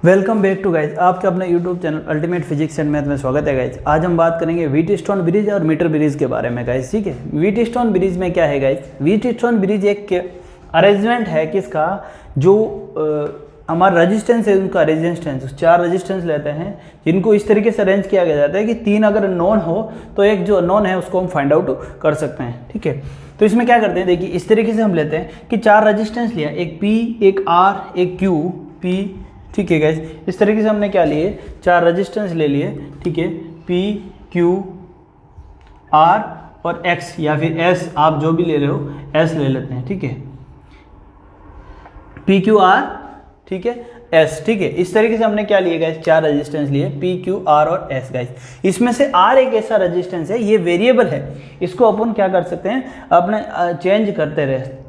Welcome back to guys, आपका अपना YouTube channel ultimate physics and math में स्वागत है गाइज। आज हम बात करेंगे व्हीटस्टोन ब्रिज और मीटर ब्रिज के बारे में गाइज। ठीक है, व्हीटस्टोन ब्रिज में क्या है गाइज? व्हीटस्टोन ब्रिज एक अरेंजमेंट है किसका, जो हमारा रेजिस्टेंस है उनका रेजिस्टेंस, 4 रेजिस्टेंस लेते हैं जिनको इस तरीके से अरेंज किया जाता है कि 3 अगर नॉन हो तो एक जो नॉन है उसको हम फाइंड आउट कर सकते हैं। ठीक है, तो इसमें क्या करते हैं, देखिए इस तरीके से हम लेते हैं कि 4 रेजिस्टेंस लिया, एक P, एक R, एक Q, P। ठीक है गाइस, इस तरीके से हमने क्या लिए, 4 रेजिस्टेंस ले लिए। ठीक है, P, Q, R और X या फिर S, आप जो भी ले रहे हो S ले लेते हैं। ठीक है, P, Q, R, ठीक है, S। ठीक है, इस तरीके से हमने क्या लिए गाइस, 4 रेजिस्टेंस लिए, P, Q, R और S गाइस। इसमें से R एक ऐसा रेजिस्टेंस है, ये वेरिएबल है, इसको अपन क्या कर सकते हैं, अपने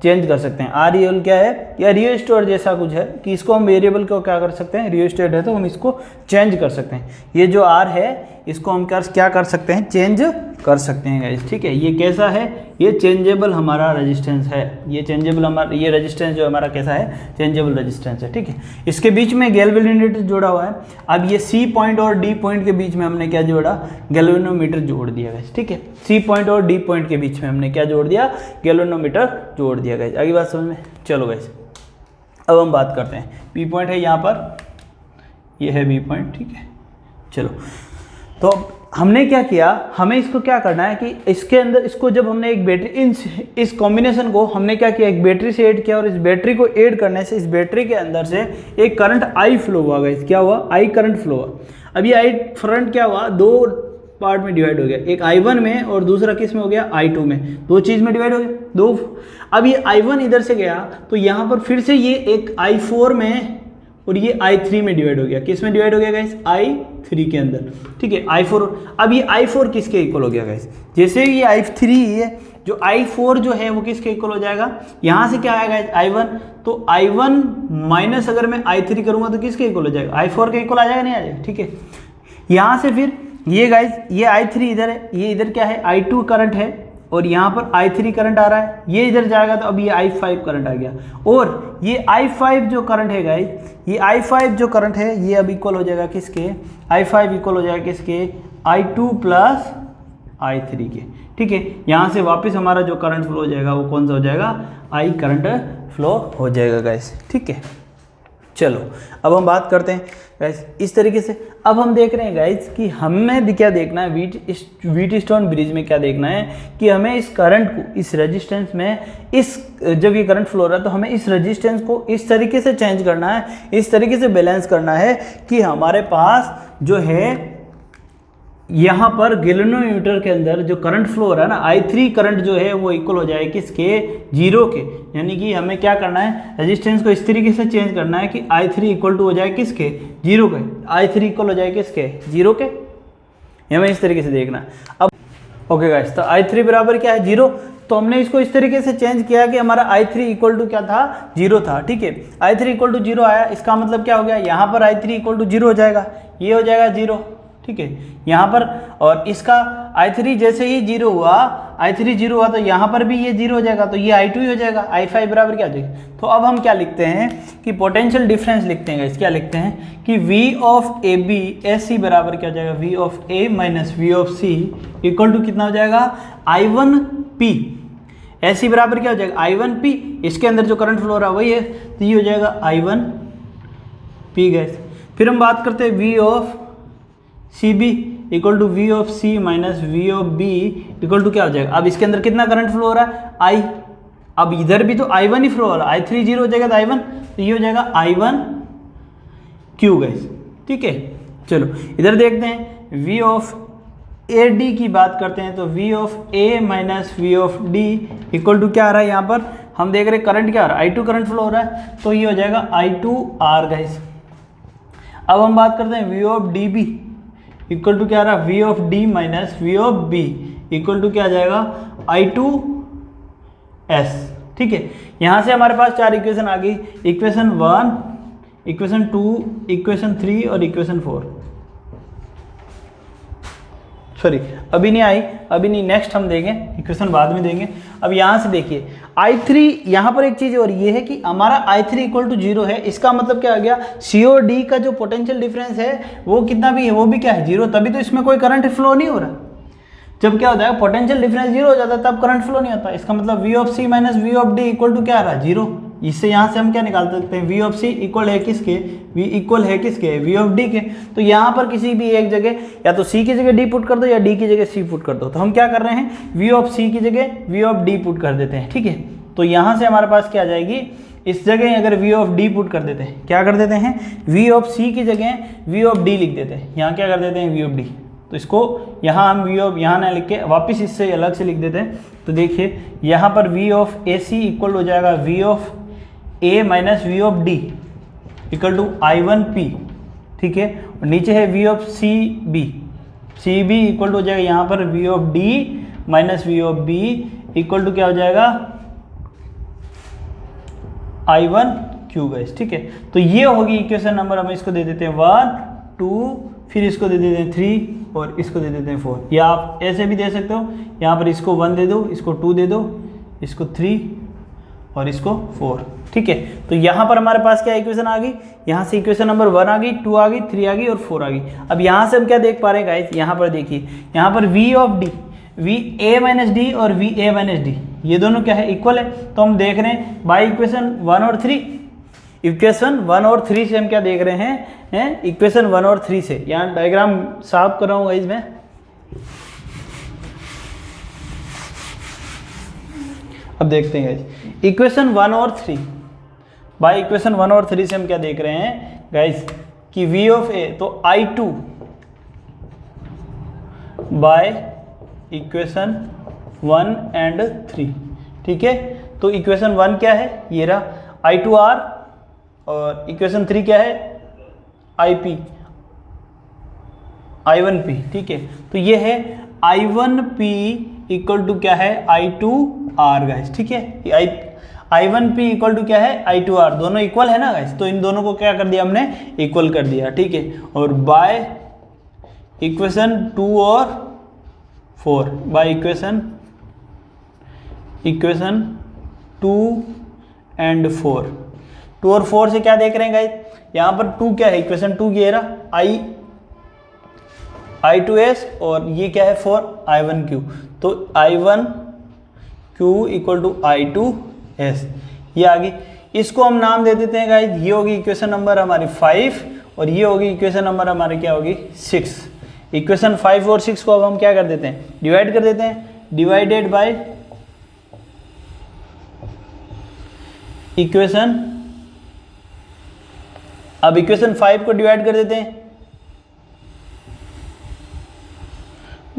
चेंज कर सकते हैं। R रियल क्या है, या रियोस्टेट जैसा कुछ है कि इसको हम वेरिएबल को क्या कर सकते हैं, रियोस्टेट है तो हम इसको चेंज कर सकते हैं। ये जो R है इसको हम क्या कर सकते हैं, चेंज कर सकते हैं गाइस। ठीक है, ये कैसा है, ये चेंजेबल हमारा रेजिस्टेंस है, ये चेंजेबल हमारा, ये रेजिस्टेंस जो हमारा कैसा है, चेंजेबल रेजिस्टेंस है। ठीक है, इसके बीच में गैल्वेनोमीटर जोड़ा हुआ है। अब ये C पॉइंट और D पॉइंट के बीच में हमने क्या जोड़ा, गैल्वेनोमीटर जोड़ दिया गाइस। ठीक है, C पॉइंट और D पॉइंट के बीच में हमने क्या जोड़ दिया, गैल्वेनोमीटर जोड़ दिया गाइस। आगे बात समझ में, चलो गाइस अब हम बात करते हैं। P पॉइंट है यहाँ पर, ये है B पॉइंट। ठीक है, चलो तो हमने क्या किया, हमें इसको क्या करना है कि इसके अंदर, इसको जब हमने एक बैटरी, इस कॉम्बिनेशन को हमने क्या किया, एक बैटरी से ऐड किया और इस बैटरी को ऐड करने से इस बैटरी के अंदर से एक करंट I फ्लो हुआ गाइस। क्या हुआ, I करंट फ्लो हुआ। अब ये I करंट क्या हुआ, 2 पार्ट में डिवाइड हो गया, एक I1 में और दूसरा किस में हो गया, I2 में, 2 चीज़ में डिवाइड हो गया, 2। अब ये I1 इधर से गया तो यहाँ पर फिर से ये एक I4 में और ये I3 में डिवाइड हो गया। किस में डिवाइड हो गया गाइस, I3 के अंदर। ठीक है, I4। अब ये I4 किसके इक्वल हो गया गाइस, जैसे ये I3 है, जो I4 जो है वो किसके इक्वल हो जाएगा, यहाँ से क्या आएगा I1, तो I1 माइनस अगर मैं I3 करूँगा तो किसके इक्वल हो जाएगा, I4 के इक्वल आ जाएगा, नहीं आ जाएगा। ठीक है, यहाँ से फिर ये गाइस, ये I3 इधर है, ये इधर क्या है, I2 करंट है और यहाँ पर I3 करंट आ रहा है, ये इधर जाएगा तो अब ये I5 करंट आ गया। और ये I5 जो करंट है गाइस, ये I5 जो करंट है ये अब इक्वल हो जाएगा किसके, I5 इक्वल हो जाएगा किसके, I2 प्लस I3 के। ठीक है, यहाँ से वापस हमारा जो करंट फ्लो हो जाएगा वो कौन सा हो जाएगा, I करंट फ्लो हो जाएगा गाइस। ठीक है, चलो अब हम बात करते हैं गाइस इस तरीके से। अब हम देख रहे हैं गाइस कि हमें क्या देखना है, व्हीटस्टोन ब्रिज में क्या देखना है कि हमें इस करंट को, इस रेजिस्टेंस में, इस जब ये करंट फ्लो हो रहा है तो हमें इस रेजिस्टेंस को इस तरीके से चेंज करना है, इस तरीके से बैलेंस करना है कि हमारे पास जो है यहाँ पर गैल्वेनोमीटर के अंदर जो करंट फ्लो हो रहा है ना, I3 करंट जो है वो इक्वल हो जाए किसके, 0 के। यानी कि हमें क्या करना है, रेजिस्टेंस को इस तरीके से चेंज करना है कि I3 इक्वल टू हो जाए किसके, 0 के। I3 इक्वल हो जाए किसके, 0 के। हमें इस तरीके से देखना है। अब ओके गाइस, तो I3 बराबर क्या है, 0। तो हमने इसको इस तरीके से चेंज किया कि हमारा I3 इक्वल टू क्या था, 0 था। ठीक है, I3 इक्वल टू 0 आया, इसका मतलब क्या हो गया, यहाँ पर I3 इक्वल टू 0 हो जाएगा, ये हो जाएगा 0। ठीक है, यहाँ पर, और इसका I3 जैसे ही 0 हुआ, I3 0 हुआ तो यहाँ पर भी ये 0 हो जाएगा, तो ये I2 ही हो जाएगा। I5 बराबर क्या हो जाएगा। तो अब हम क्या लिखते हैं कि पोटेंशियल डिफरेंस लिखते हैं, क्या लिखते हैं कि V ऑफ AB SC बराबर क्या हो जाएगा, V of A minus V of C equal to कितना हो जाएगा, I1P। SC बराबर क्या हो जाएगा, I1P। इसके अंदर जो करंट फ्लो हो रहा है वही है, तो ये हो जाएगा I1P गैस। फिर हम बात करते हैं V of CB equal to V of C minus V of B equal to क्या हो जाएगा। अब इसके अंदर कितना करंट फ्लो हो रहा है, I। अब इधर भी तो I1 ही फ्लो हो रहा है, I3 0 हो जाएगा तो I1, तो ये हो जाएगा I1Q गैस। ठीक है, चलो इधर देखते हैं, V ऑफ AD की बात करते हैं तो V of A minus V of D equal to क्या आ रहा है, यहाँ पर हम देख रहे हैं करंट क्या आ रहा है, I2 करंट फ्लो हो रहा है, तो ये हो जाएगा I2R गैस। अब हम बात करते हैं V of DB equal to क्या आ रहा है, V of D minus V of B equal to क्या आ जाएगा, I2S। ठीक है, यहाँ से हमारे पास 4 इक्वेशन आ गई, इक्वेशन 1, इक्वेशन 2, इक्वेशन 3 और इक्वेशन 4। सॉरी अभी नहीं आई, अभी नहीं, नेक्स्ट हम देंगे, इक्वेशन बाद में देंगे। अब यहाँ से देखिए I3 यहाँ पर एक चीज़ और ये है कि हमारा I3 इक्वल टू 0 है, इसका मतलब क्या आ गया, C और D का जो पोटेंशियल डिफरेंस है वो कितना भी है वो भी क्या है 0, तभी तो इसमें कोई करंट फ्लो नहीं हो रहा। जब क्या होता है पोटेंशियल डिफरेंस 0 हो जाता है तब करंट फ्लो नहीं होता। इसका मतलब V of C minus V of D equal to क्या आ रहा है 0। इससे यहाँ से हम क्या निकाल सकते हैं, V ऑफ C इक्वल है किसके, V इक्वल है किसके, V ऑफ D के। तो यहाँ पर किसी भी एक जगह या तो C की जगह D पुट कर दो या D की जगह C पुट कर दो। तो हम क्या कर रहे हैं, V ऑफ C की जगह V ऑफ D पुट कर देते हैं, ठीक है। तो यहाँ से हमारे पास क्या आ जाएगी, इस जगह अगर V ऑफ D पुट कर देते हैं, क्या कर देते हैं, V ऑफ C की जगह V ऑफ D लिख देते हैं। यहाँ क्या कर देते हैं V ऑफ D, तो इसको यहाँ हम V ऑफ यहाँ ना लिख के वापस इससे अलग से लिख देते हैं। तो देखिए यहाँ पर V ऑफ AC इक्वल हो जाएगा V of A minus V of D equal to I1P, ठीक है। और नीचे है V of CB equal to हो जाएगा यहाँ पर V of D minus V of B equal to क्या हो जाएगा I1Q गैस, ठीक है। तो ये होगी इक्वेशन नंबर, हम इसको दे देते हैं 1 2, फिर इसको दे देते हैं 3 और इसको दे देते हैं 4। या आप ऐसे भी दे सकते हो, यहाँ पर इसको 1 दे दो, इसको 2 दे दो, इसको 3 और इसको 4, ठीक है। तो यहाँ पर हमारे पास क्या इक्वेशन आ गई, यहाँ से इक्वेशन नंबर 1 आ गई, 2 आ गई, 3 आ गई और 4 आ गई। अब यहाँ से हम क्या देख पा रहे हैं गाइस, यहाँ पर देखिए यहाँ पर V of D, VA minus D और VA माइनस D ये दोनों क्या है, इक्वल है। तो हम देख रहे हैं बाई इक्वेशन 1 और 3, इक्वेशन 1 और 3 से हम क्या देख रहे हैं, इक्वेशन 1 और 3 से। यहाँ डायग्राम साफ कर रहा हूँ गाइस मैं। अब देखते हैं गाइस इक्वेशन 1 और 3, बाई इक्वेशन 1 और 3 से हम क्या देख रहे हैं गाइस कि V ऑफ A तो I2 बाय इक्वेशन 1 एंड 3, ठीक है। तो इक्वेशन 1 क्या है, ये रहा I2R और इक्वेशन 3 क्या है I1P, ठीक है। तो ये है I1P इक्वल टू क्या है I2R गाइस, ठीक है। I1P इक्वल टू क्या है I2R, दोनों इक्वल है ना गाइस। तो इन दोनों को क्या कर दिया हमने, इक्वल कर दिया, ठीक है। और बाय इक्वेशन 2 और 4, बाय इक्वेशन 2 एंड 4, 2 और 4 से क्या देख रहे हैं गाइस, यहाँ पर 2 क्या है, इक्वेशन 2 ये रहा I2S और ये क्या है 4 I1Q। तो I1Q इक्वल टू I2S ये आ गई। इसको हम नाम दे देते हैं गाइस, ये होगी इक्वेशन नंबर हमारी 5 और ये होगी इक्वेशन नंबर हमारी क्या होगी 6। इक्वेशन 5 और 6 को अब हम क्या कर देते हैं, डिवाइड कर देते हैं, डिवाइडेड बाय इक्वेशन, अब इक्वेशन 5 को डिवाइड कर देते हैं,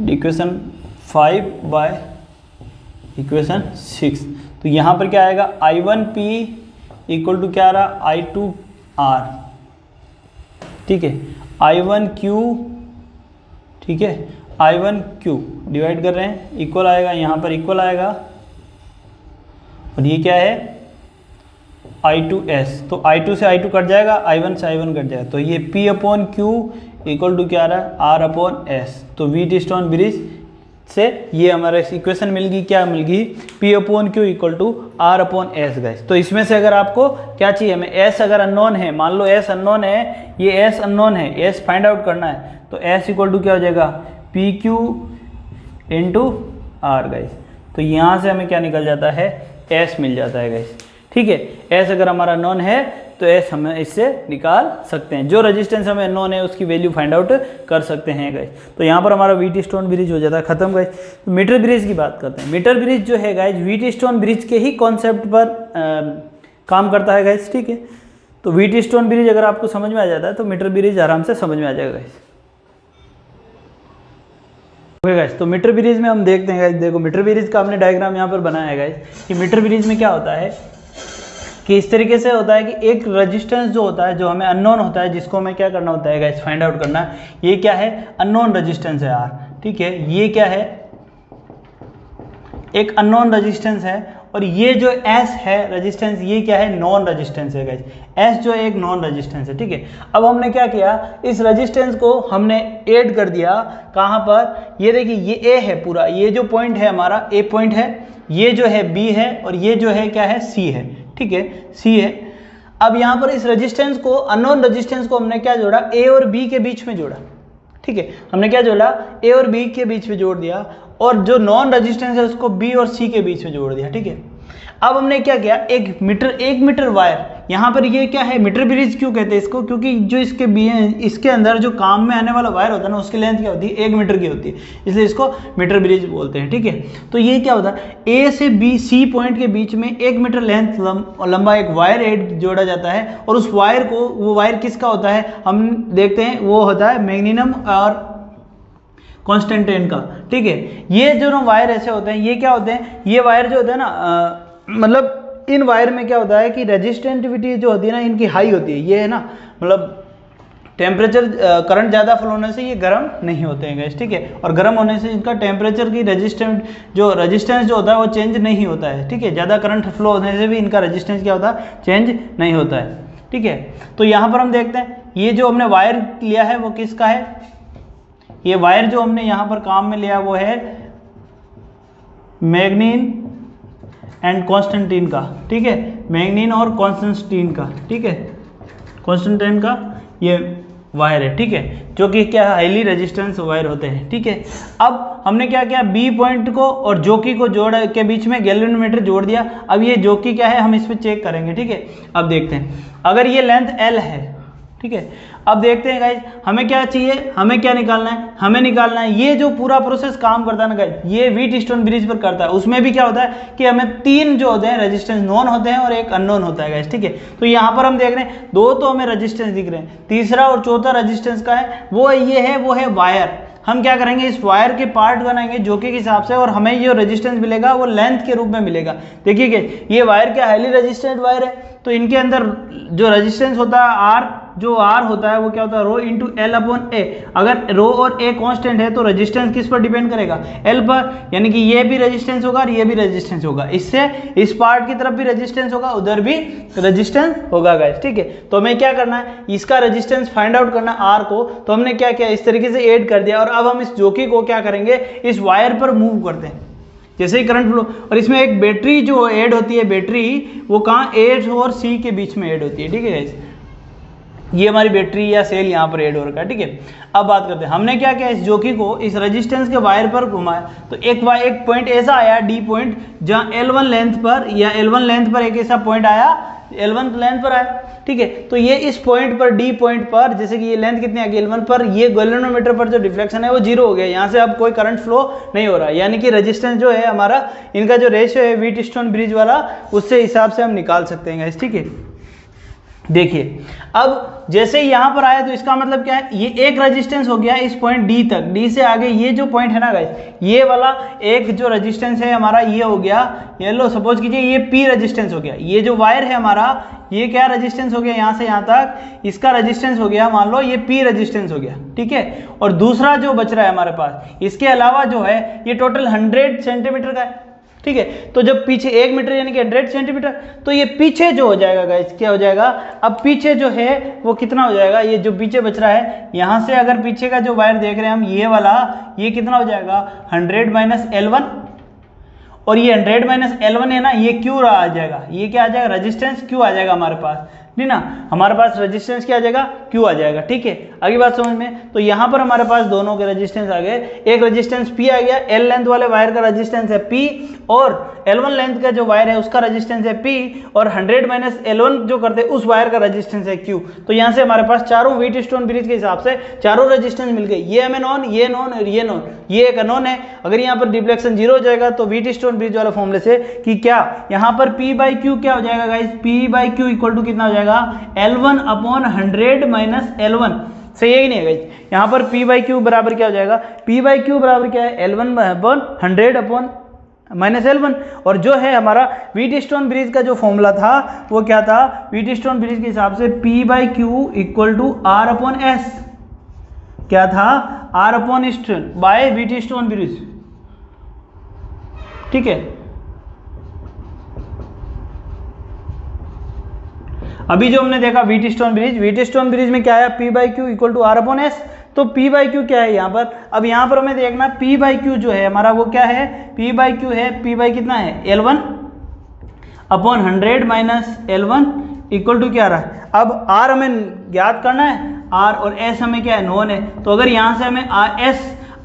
इक्वेशन 5 बाय इक्वेशन 6। तो यहाँ पर क्या आएगा I1P इक्वल टू क्या आ रहा I2R, ठीक है, I1Q, ठीक है, I1Q डिवाइड कर रहे हैं, इक्वल आएगा, यहाँ पर इक्वल आएगा और ये क्या है I2S। तो I2 से I2 कट जाएगा, I1 से I1 कट जाएगा। तो ये P upon Q equal to क्या आ रहा है R अपॉन S। तो व्हीटस्टोन ब्रिज से ये हमारा इक्वेशन मिल गई, क्या मिल गई, P upon Q equal to R upon S guys. तो इसमें से अगर आपको क्या चाहिए, हमें S अगर अननोन है, मान लो S अननोन है, ये S अननोन है, S फाइंड आउट करना है, तो S इक्वल टू क्या हो जाएगा PQ इंटू R गाइस। तो यहाँ से हमें क्या निकल जाता है, S मिल जाता है गाइस, ठीक है। S अगर हमारा नॉन है तो S हम इससे निकाल सकते हैं, जो रेजिस्टेंस हमें नॉन है उसकी वैल्यू फाइंड आउट कर सकते हैं गाइस। तो यहाँ पर हमारा व्हीटस्टोन ब्रिज हो जाता है खत्म गाइस। तो मीटर ब्रिज की बात करते हैं। मीटर ब्रिज जो है गाइस व्हीटस्टोन ब्रिज के ही कॉन्सेप्ट पर काम करता है गाइस, ठीक है। तो व्हीटस्टोन ब्रिज अगर आपको समझ में आ जाता है तो मीटर ब्रिज आराम से समझ में आ जाएगा गाइस। ओके गाइस, तो मीटर ब्रिज में हम देखते हैं गाइस, देखो मीटर ब्रिज का हमने डायग्राम यहाँ पर बनाया है गाइस कि मीटर ब्रिज में क्या होता है कि इस तरीके से होता है कि एक रेजिस्टेंस जो होता है, जो हमें अननोन होता है, जिसको हमें क्या करना होता है गाइस, फाइंड आउट करना है। ये क्या है, अननोन रेजिस्टेंस है R, ठीक है। ये क्या है, एक अननोन रेजिस्टेंस है और ये जो S है रेजिस्टेंस, ये क्या है, नॉन रेजिस्टेंस है गाइस। S जो है एक नॉन रेजिस्टेंस है, ठीक है। अब हमने क्या किया, इस रेजिस्टेंस को हमने ऐड कर दिया कहाँ पर, ये देखिए ये A है पूरा, ये जो पॉइंट है हमारा A पॉइंट है, ये जो है B है, और ये जो है क्या है, C है, ठीक है, C है। अब यहाँ पर इस रेजिस्टेंस को, अननोन रेजिस्टेंस को हमने क्या जोड़ा, A और B के बीच में जोड़ा, ठीक है। हमने क्या जोड़ा, A और B के बीच में जोड़ दिया, और जो नॉन रेजिस्टेंस है उसको B और C के बीच में जोड़ दिया, ठीक है। अब हमने क्या किया, एक मीटर वायर, यहाँ पर ये क्या है, मीटर ब्रिज क्यों कहते हैं इसको, क्योंकि जो इसके इसके अंदर जो काम में आने वाला वायर होता है ना, उसकी लेंथ क्या होती है, 1 मीटर की होती है, इसलिए इसको मीटर ब्रिज बोलते हैं, ठीक है। तो ये क्या होता है, A से B C पॉइंट के बीच में 1 मीटर लेंथ लंबा एक वायर एड जोड़ा जाता है, और उस वायर को, वो वायर किसका होता है, हम देखते हैं, वो होता है मैग्नीनम और कॉन्स्टेंटाइन का, ठीक है। ये जो वायर ऐसे होते हैं, ये क्या होते हैं, ये वायर जो होते हैं ना, मतलब इन वायर में क्या होता है कि रेजिस्टिविटी जो होती है ना, इनकी हाई होती है, ये है ना, मतलब टेम्परेचर, करंट ज़्यादा फ्लो होने से ये गर्म नहीं होते हैं गैस, ठीक है, और गर्म होने से इनका टेम्परेचर की रेजिस्टेंस जो होता है वो चेंज नहीं होता है, ठीक है। ज़्यादा करंट फ्लो होने से भी इनका रेजिस्टेंस क्या होता है, चेंज नहीं होता है, ठीक है। तो यहाँ पर हम देखते हैं, ये जो हमने वायर लिया है वो किसका है, ये वायर जो हमने यहाँ पर काम में लिया वो है मैग्नीन एंड कॉन्स्टेंटीन का, ठीक है, मैग्नीन और कॉन्स्टेंटीन का, ठीक है, कॉन्स्टेंटाइन का ये वायर है, ठीक है, जो कि क्या हाईली रेजिस्टेंस वायर होते हैं, ठीक है। अब हमने क्या किया, बी पॉइंट को और जोकी को जोड़ के बीच में गैल्वेनोमीटर जोड़ दिया। अब ये जोकी क्या है, हम इस पर चेक करेंगे, ठीक है। अब देखते हैं, अगर ये लेंथ L है, ठीक है। अब देखते हैं गाइज, हमें क्या चाहिए, हमें क्या निकालना है, हमें निकालना है ये जो पूरा प्रोसेस काम करता है ना गाइज, ये व्हीटस्टोन ब्रिज पर करता है। उसमें भी क्या होता है कि हमें 3 जो होते हैं रेजिस्टेंस नॉन होते हैं और एक अननोन होता है गाइज, ठीक है। तो यहाँ पर हम देख रहे हैं 2 तो हमें रेजिस्टेंस दिख रहे हैं, तीसरा और चौथा रेजिस्टेंस का है, वो ये है, वो है वायर। हम क्या करेंगे, इस वायर के पार्ट बनाएंगे जोकी के हिसाब से, और हमें जो रेजिस्टेंस मिलेगा वो लेंथ के रूप में मिलेगा। देखिए ये वायर क्या हाईली रेजिस्टेंट वायर है, तो इनके अंदर जो रेजिस्टेंस होता है R, जो R होता है वो क्या होता है, rho into L upon A। अगर रो और A कांस्टेंट है तो रेजिस्टेंस किस पर डिपेंड करेगा, L पर, यानी कि ये भी रेजिस्टेंस होगा और ये भी रेजिस्टेंस होगा, इससे इस पार्ट की तरफ भी रेजिस्टेंस होगा, उधर भी रेजिस्टेंस होगा गाइस, ठीक है। तो हमें क्या करना है, इसका रेजिस्टेंस फाइंड आउट करना R को, तो हमने क्या किया, इस तरीके से ऐड कर दिया, और अब हम इस जोकी को क्या करेंगे, इस वायर पर मूव करते हैं जैसे ही करंट फ्लो, और इसमें एक बैटरी जो ऐड होती है, बैटरी वो कहाँ, A और C के बीच में ऐड होती है, ठीक है गाइस। ये हमारी बैटरी या सेल यहाँ पर ऐड हो रखा है, ठीक है। अब बात करते हैं, हमने क्या किया, इस जोकी को इस रेजिस्टेंस के वायर पर घुमाया, तो एक पॉइंट ऐसा आया D पॉइंट, जहाँ L1 लेंथ पर, या L1 लेंथ पर एक ऐसा पॉइंट आया, L1 लेंथ पर आया, ठीक है। तो ये इस पॉइंट पर, D पॉइंट पर, जैसे कि ये लेंथ कितनी आ गई L1 पर, ये गैल्वेनोमीटर पर जो डिफ्लेक्शन है वो 0 हो गया, यहाँ से अब कोई करंट फ्लो नहीं हो रहा, यानी कि रेजिस्टेंस जो है हमारा, इनका जो रेशियो है व्हीटस्टोन ब्रिज वाला, उससे हिसाब से हम निकाल सकते हैं, ठीक है। देखिए अब जैसे ही यहाँ पर आया तो इसका मतलब क्या है, ये एक रेजिस्टेंस हो गया इस पॉइंट D तक, D से आगे ये जो पॉइंट है ना गाइस, ये वाला एक जो रेजिस्टेंस है हमारा ये हो गया, ये लो सपोज कीजिए ये P रेजिस्टेंस हो गया, ये जो वायर है हमारा ये क्या रेजिस्टेंस हो गया, यहाँ से यहाँ तक इसका रेजिस्टेंस हो गया, मान लो ये P रेजिस्टेंस हो गया, ठीक है। और दूसरा जो बच रहा है हमारे पास, इसके अलावा जो है ये टोटल 100 सेंटीमीटर का है, ठीक है। तो जब पीछे 1 मीटर यानी कि 100 सेंटीमीटर, तो ये पीछे जो हो जाएगा गाइस, क्या हो जाएगा, अब पीछे जो है वो कितना हो जाएगा, ये जो पीछे बच रहा है, यहाँ से अगर पीछे का जो वायर देख रहे हैं हम, ये वाला, ये कितना हो जाएगा 100 माइनस L1, और ये 100 माइनस L1 है ना, ये क्यू आ जाएगा, ये क्या आ जाएगा, रेजिस्टेंस क्यू आ जाएगा हमारे पास, नहीं ना, हमारे पास रेजिस्टेंस क्या आ जाएगा, क्यू आ जाएगा, ठीक है। आगे बात समझ में, तो यहाँ पर हमारे पास दोनों के रेजिस्टेंस आ गए, एक रेजिस्टेंस P आ गया, L लेंथ वाले वायर का रेजिस्टेंस है P, और L1 लेंथ का जो वायर है उसका रेजिस्टेंस है P, और 100 माइनस L1 जो करते हैं उस वायर का रेजिस्टेंस है Q। तो यहाँ से हमारे पास चारों व्हीटस्टोन ब्रिज के हिसाब से चारों रेजिस्टेंस मिल गए, ये हमें नॉन, ये नॉन और ये नॉन, ये एक अननोन है। अगर यहाँ पर डिफ्लेक्शन 0 हो जाएगा तो व्हीटस्टोन ब्रिज वाला फॉर्मूले से कि क्या, यहाँ पर P बाई क्यू क्या हो जाएगा guys, P by Q equal to कितना हो जाएगा, L1 अपॉन 100 माइनस L1, सही है कि नहीं है गाइस। यहाँ पर P बाई क्यू बराबर क्या हो जाएगा, P बाई क्यू बराबर क्या है, L1 upon 100 upon minus L1, और जो है हमारा व्हीटस्टोन ब्रिज का जो फॉर्मूला था वो क्या था, व्हीटस्टोन ब्रिज के हिसाब से P by Q equal to R upon S, क्या था, R upon stone by Wheatstone bridge, ठीक है। अभी जो हमने देखा व्हीटस्टोन ब्रिज में क्या है, P by Q equal to R upon S. तो P बाई क्यू क्या है यहाँ पर, अब यहाँ पर हमें देखना P बाई क्यू जो है हमारा वो क्या है, P बाई क्यू है, P बाई कितना है L1 upon 100 minus L1 equal to क्या रहा है। अब R हमें ज्ञात करना है, R और S हमें क्या है नोन है, तो अगर यहाँ से हमें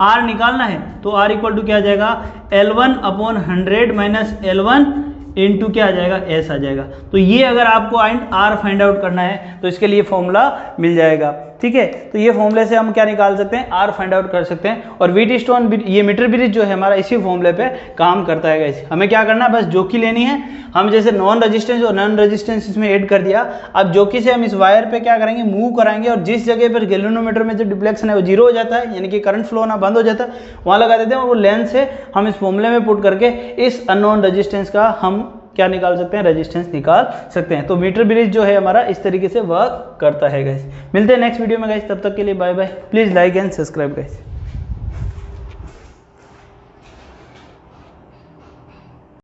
R निकालना है तो R इक्वल टू क्या आ जाएगा L1 upon 100 minus L1 into क्या आ जाएगा S आ जाएगा। तो ये अगर आपको R फाइंड आउट करना है तो इसके लिए फॉर्मूला मिल जाएगा, ठीक है। तो ये फॉर्मूले से हम क्या निकाल सकते हैं, R फाइंड आउट कर सकते हैं। और व्हीटस्टोन ये मीटर ब्रिज जो है हमारा इसी फॉर्मूले पे काम करता है गाइस। हमें क्या करना है, बस जोकी लेनी है, हम जैसे नॉन रेजिस्टेंस और नॉन रेजिस्टेंस इसमें ऐड कर दिया। अब जोकी से हम इस वायर पे क्या करेंगे, मूव कराएंगे और जिस जगह पर गैल्वेनोमीटर में जो डिफ्लेक्शन है वो जीरो हो जाता है, यानी कि करंट फ्लो होना बंद हो जाता है, वहाँ लगा देते हैं और वो लेंथ से हम इस फॉर्मूले में पुट करके इस अननोन रेजिस्टेंस का हम क्या निकाल सकते हैं, रेजिस्टेंस निकाल सकते हैं। तो मीटर ब्रिज जो है हमारा इस तरीके से वर्क करता है गाइस। मिलते हैं नेक्स्ट वीडियो में गाइस, तब तक के लिए bye bye. Please like and subscribe guys.